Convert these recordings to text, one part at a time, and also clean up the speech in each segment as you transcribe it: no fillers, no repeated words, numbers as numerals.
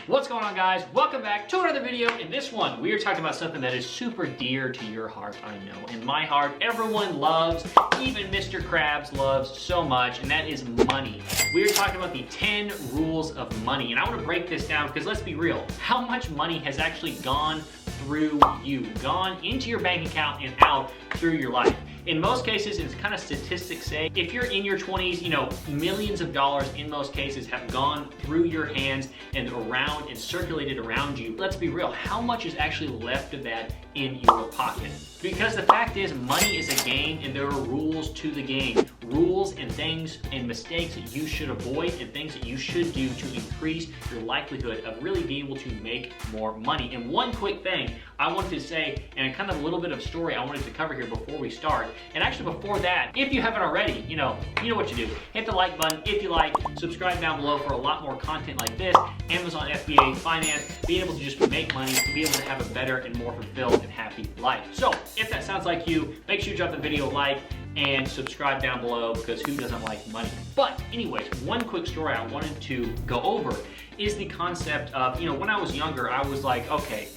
What's going on, guys? Welcome back to another video. In this one, we are talking about something that is super dear to your heart, I know. In my heart, everyone loves, even Mr. Krabs loves so much, and that is money. We are talking about the 10 rules of money, and I want to break this down because let's be real, how much money has actually gone through you, gone into your bank account and out through your life? In most cases, it's kind of statistics say, if you're in your 20s, millions of dollars in most cases have gone through your hands and around and circulated around you. Let's be real, how much is actually left of that in your pocket? Because the fact is, money is a game and there are rules to the game. Rules and things and mistakes that you should avoid and things that you should do to increase your likelihood of really being able to make more money. And one quick thing I wanted to say, and kind of a little bit of story I wanted to cover here before we start. And actually before that, if you haven't already, you know what to do. Hit the like button if you like, subscribe down below for a lot more content like this, Amazon FBA, finance, being able to just make money, to be able to have a better and more fulfilled and happy life. So if that sounds like you, make sure you drop the video a like and subscribe down below because who doesn't like money? But anyways, one quick story I wanted to go over is the concept of, when I was younger, I was like, okay,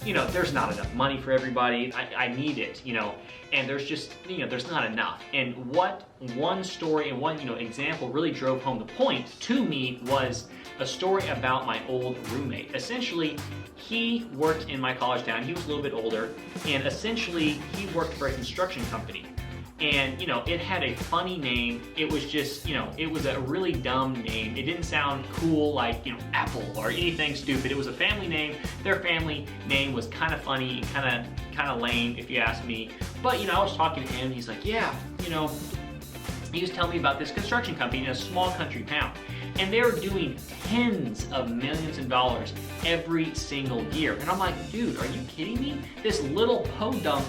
there's not enough money for everybody. I need it, and there's just, there's not enough. And what one story and one, example really drove home the point to me was a story about my old roommate. Essentially, he worked in my college town. He was a little bit older, and essentially, he worked for a construction company. And, it had a funny name. It was just, it was a really dumb name. It didn't sound cool like, Apple or anything stupid. It was a family name. Their family name was kind of funny and kind of lame, if you ask me. But, I was talking to him, and he's like, yeah, he was telling me about this construction company in a small country town. And they were doing tens of millions of dollars every single year. And I'm like, dude, are you kidding me? This little podunk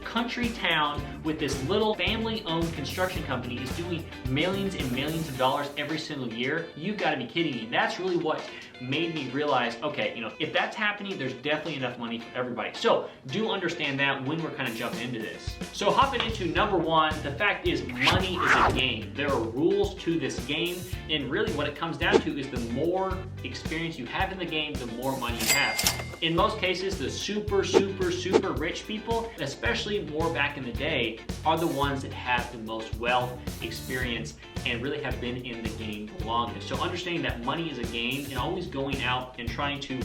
country town with this little family-owned construction company is doing millions and millions of dollars every single year. You've got to be kidding me. That's really what made me realize, okay, if that's happening, there's definitely enough money for everybody. So do understand that when we're kind of jumping into this. So hopping into number one, the fact is money is a game. There are rules to this game, and really what it comes down to is the more experience you have in the game, the more money you have. In most cases, the super, super, super rich people, especially more back in the day, are the ones that have the most wealth, experience, and really have been in the game the longest. So understanding that money is a game and always going out and trying to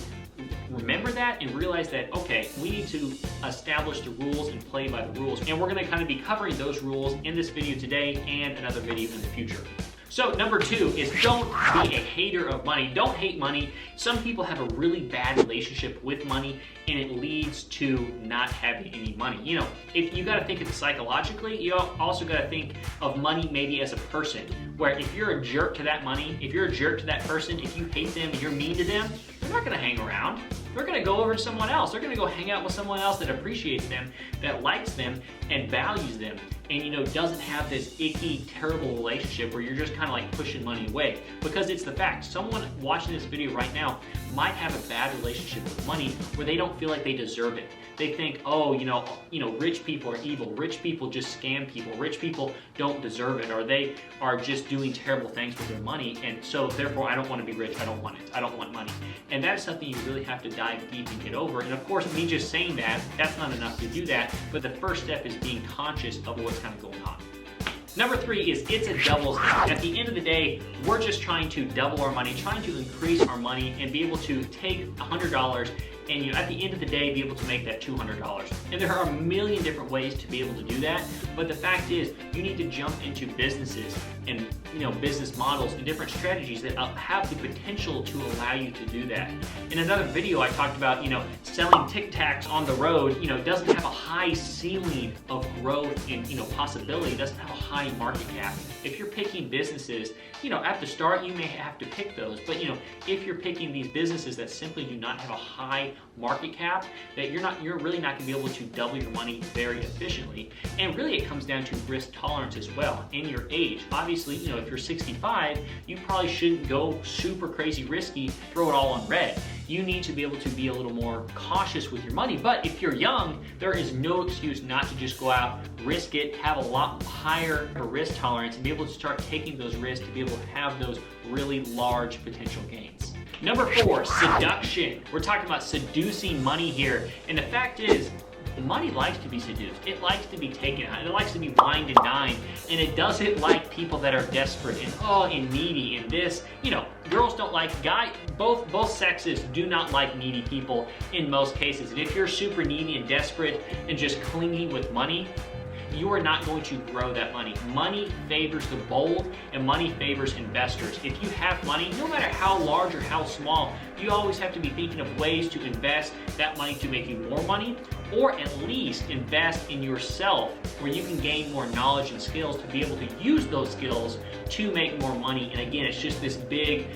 remember that and realize that, okay, we need to establish the rules and play by the rules. And we're gonna kind of be covering those rules in this video today and another video in the future. So number two is don't be a hater of money. Don't hate money. Some people have a really bad relationship with money and it leads to not having any money. If you gotta think of it psychologically, you also gotta think of money maybe as a person, where if you're a jerk to that money, if you're a jerk to that person, if you hate them and you're mean to them, they're not gonna hang around. They're gonna go over to someone else. They're gonna go hang out with someone else that appreciates them, that likes them, and values them, and doesn't have this icky, terrible relationship where you're just kind of like pushing money away. Because it's the fact, someone watching this video right now might have a bad relationship with money where they don't feel like they deserve it. They think, oh, rich people are evil. Rich people just scam people. Rich people don't deserve it, or they are just doing terrible things with their money, and so therefore I don't want to be rich. I don't want it. I don't want money. And that's something you really have to dive deep and get over. And of course, me just saying that's not enough to do that, but the first step is being conscious of what's kind of going on. Number three is it's a doubles game. At the end of the day, we're just trying to double our money, trying to increase our money and be able to take $100 and at the end of the day be able to make that $200. And there are a million different ways to be able to do that, but the fact is you need to jump into businesses and business models and different strategies that have the potential to allow you to do that. In another video I talked about selling Tic Tacs on the road. It doesn't have a high ceiling of growth and possibility. It doesn't have a high market cap. If you're picking businesses, at the start you may have to pick those, but if you're picking these businesses that simply do not have a high market cap, that you're really not going to be able to double your money very efficiently. And really it comes down to risk tolerance as well and your age. Obviously, if you're 65, you probably shouldn't go super crazy risky, throw it all on red. You need to be able to be a little more cautious with your money. But if you're young, there is no excuse not to just go out, risk it, have a lot higher risk tolerance, and be able to start taking those risks to be able to have those really large potential gains. Number 4, seduction. We're talking about seducing money here. And the fact is, money likes to be seduced. It likes to be taken out. It likes to be wined and dined. And it doesn't like people that are desperate and needy and this. You know, girls don't like both sexes do not like needy people in most cases. And if you're super needy and desperate and just clingy with money, you are not going to grow that money. Money favors the bold and money favors investors. If you have money, no matter how large or how small, you always have to be thinking of ways to invest that money to make you more money, or at least invest in yourself where you can gain more knowledge and skills to be able to use those skills to make more money. And again, it's just this big,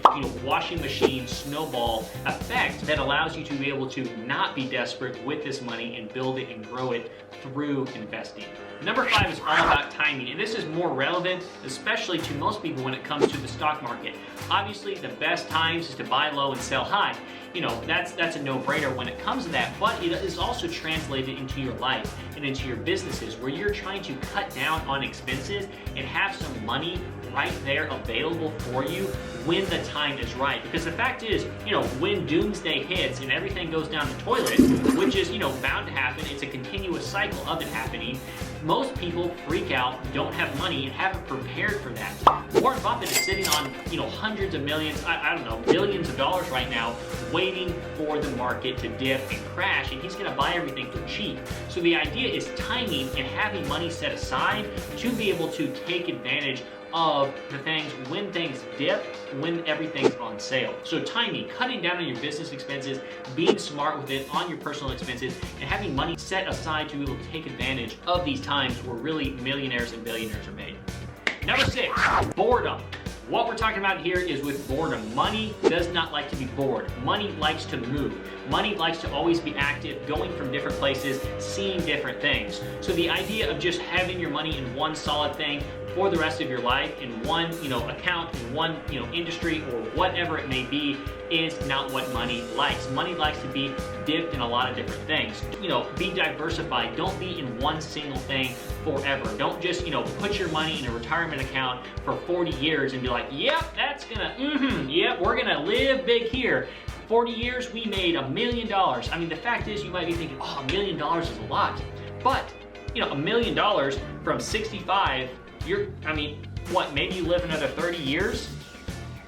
washing machine snowball effect that allows you to be able to not be desperate with this money and build it and grow it through investing. Number 5 is all about timing, and this is more relevant, especially to most people when it comes to the stock market. Obviously, the best times is to buy low and sell high. That's a no-brainer when it comes to that, but it is also translated into your life and into your businesses where you're trying to cut down on expenses and have some money right there available for you when the time is right. Because the fact is, when doomsday hits and everything goes down the toilet, which is, bound to happen, it's a continuous cycle of it happening, most people freak out, don't have money, and haven't prepared for that. Warren Buffett is sitting on, hundreds of millions, I don't know, billions of dollars right now, waiting for the market to dip and crash, and he's gonna buy everything for cheap. So the idea is timing and having money set aside to be able to take advantage of the things when things dip, when everything's on sale. So timing, cutting down on your business expenses, being smart with it on your personal expenses, and having money set aside to be able to take advantage of these times where really millionaires and billionaires are made. Number 6, boredom. What we're talking about here is with boredom. Money does not like to be bored. Money likes to move. Money likes to always be active, going from different places, seeing different things. So the idea of just having your money in one solid thing for the rest of your life in one, account, in one, industry or whatever it may be is not what money likes. Money likes to be dipped in a lot of different things. Be diversified. Don't be in one single thing forever. Don't just, put your money in a retirement account for 40 years and be like, yep, that's gonna, yep, we're gonna live big here. 40 years, we made $1 million. I mean, the fact is, you might be thinking, oh, $1 million is a lot. But, $1 million from 65, maybe you live another 30 years?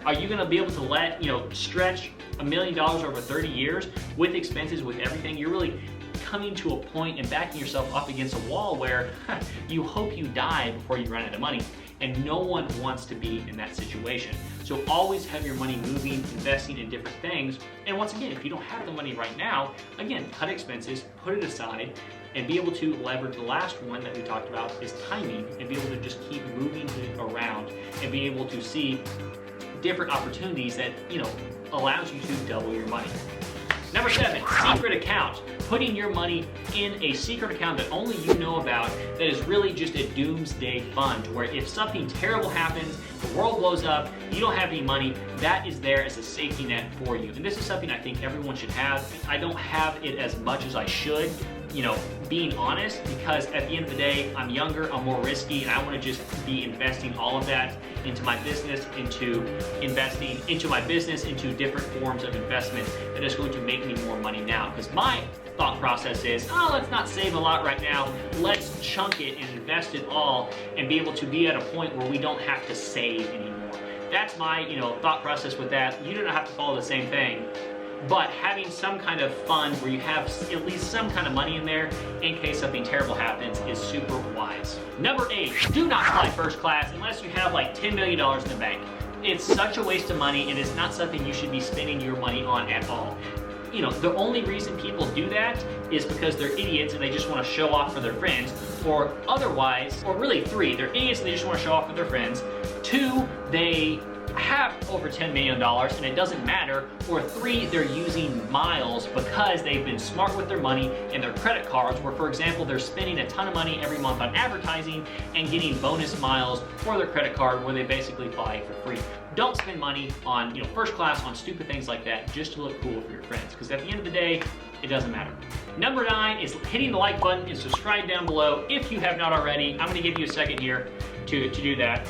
Are you gonna be able to stretch $1 million over 30 years with expenses, with everything? You're really coming to a point and backing yourself up against a wall where you hope you die before you run out of money. And no one wants to be in that situation. So always have your money moving, investing in different things. And once again, if you don't have the money right now, again, cut expenses, put it aside, and be able to leverage the last one that we talked about is timing, and be able to just keep moving it around and be able to see different opportunities that, allows you to double your money. Number 7, secret account. Putting your money in a secret account that only you know about, that is really just a doomsday fund, where if something terrible happens, the world blows up, you don't have any money, that is there as a safety net for you. And this is something I think everyone should have. I don't have it as much as I should, being honest, because at the end of the day, I'm younger, I'm more risky, and I want to just be investing all of that into my business, into investing into my business, into different forms of investment that is going to make me more money now. Because my thought process is, let's not save a lot right now, let's chunk it and invest it all and be able to be at a point where we don't have to save anymore. That's my, thought process with that. You don't have to follow the same thing. But having some kind of fund where you have at least some kind of money in there in case something terrible happens is super wise. Number 8, do not fly first class unless you have like $10 million in the bank. It's such a waste of money, and it's not something you should be spending your money on at all. The only reason people do that is because they're idiots and they just want to show off for their friends, or otherwise, or really 3, they're idiots and they just want to show off for their friends. 2, they have over $10 million and it doesn't matter, or 3, they're using miles because they've been smart with their money and their credit cards, where for example they're spending a ton of money every month on advertising and getting bonus miles for their credit card where they basically fly for free. Don't spend money on first class on stupid things like that just to look cool for your friends, because at the end of the day it doesn't matter. Number 9 is hitting the like button and subscribe down below if you have not already. I'm going to give you a second here to do that.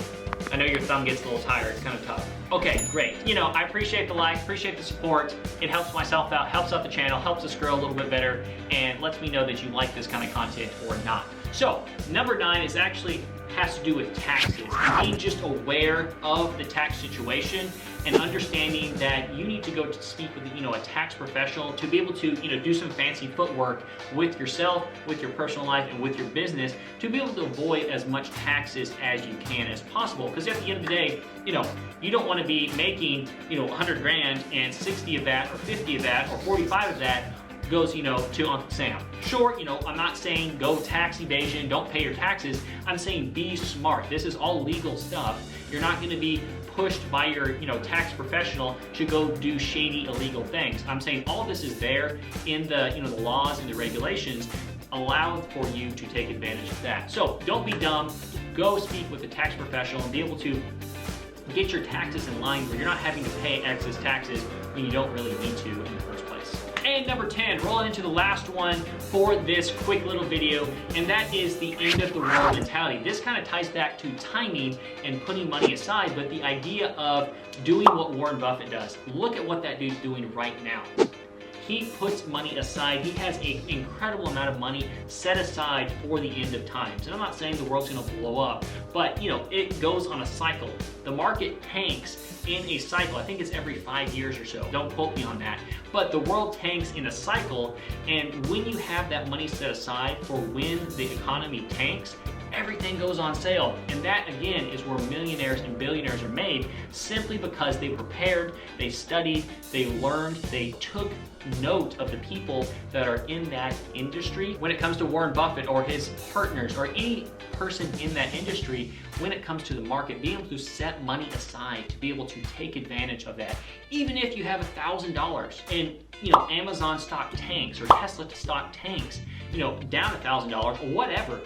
I know your thumb gets a little tired, it's kind of tough. Okay, great. You know, I appreciate the like, appreciate the support. It helps myself out, helps out the channel, helps us grow a little bit better, and lets me know that you like this kind of content or not. So, number 9 is actually has to do with taxes. Being just aware of the tax situation and understanding that you need to go to speak with, you know, a tax professional to be able to, you know, do some fancy footwork with yourself, with your personal life, and with your business to be able to avoid as much taxes as you can as possible. Because at the end of the day, you know, you don't want to be making, you know, 100 grand and 60 of that or 50 of that or 45 of that goes, you know, to Uncle Sam. Sure, you know, I'm not saying go tax evasion, don't pay your taxes. I'm saying be smart. This is all legal stuff. You're not going to be pushed by your, you know, tax professional to go do shady, illegal things. I'm saying all of this is there in the, you know, the laws and the regulations allow for you to take advantage of that. So don't be dumb. Go speak with a tax professional and be able to get your taxes in line where you're not having to pay excess taxes when you don't really need to in the first place. And number 10, rolling into the last one for this quick little video, and that is the end of the world mentality. This kind of ties back to timing and putting money aside, but the idea of doing what Warren Buffett does. Look at what that dude's doing right now. He puts money aside. He has an incredible amount of money set aside for the end of times. And I'm not saying the world's gonna blow up, but you know, it goes on a cycle. The market tanks in a cycle. I think it's every 5 years or so. Don't quote me on that. But the world tanks in a cycle, and when you have that money set aside for when the economy tanks, everything goes on sale. And that, again, is where millionaires and billionaires are made, simply because they prepared, they studied, they learned, they took note of the people that are in that industry. When it comes to Warren Buffett or his partners or any person in that industry, when it comes to the market, being able to set money aside to be able to take advantage of that. Even if you have $1,000 and, you know, Amazon stock tanks or Tesla stock tanks, you know, down $1,000 or whatever,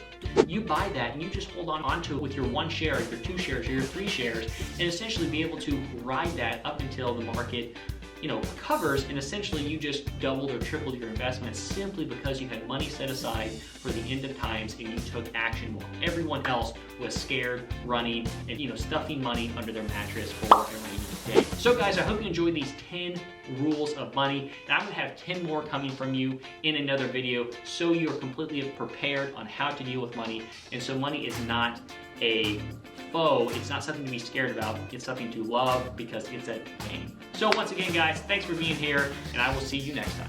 you buy that and you just hold on to it with your 1 share, your 2 shares, or your 3 shares, and essentially be able to ride that up until the market, you know, recovers, and essentially you just doubled or tripled your investment simply because you had money set aside for the end of times and you took action while everyone else was scared, running, and, you know, stuffing money under their mattress for a rainy day. So guys, I hope you enjoyed these 10 rules of money, and I'm gonna have 10 more coming from you in another video so you're completely prepared on how to deal with money. And so money is not a foe, it's not something to be scared about, it's something to love because it's a game. So once again guys, thanks for being here, and I will see you next time.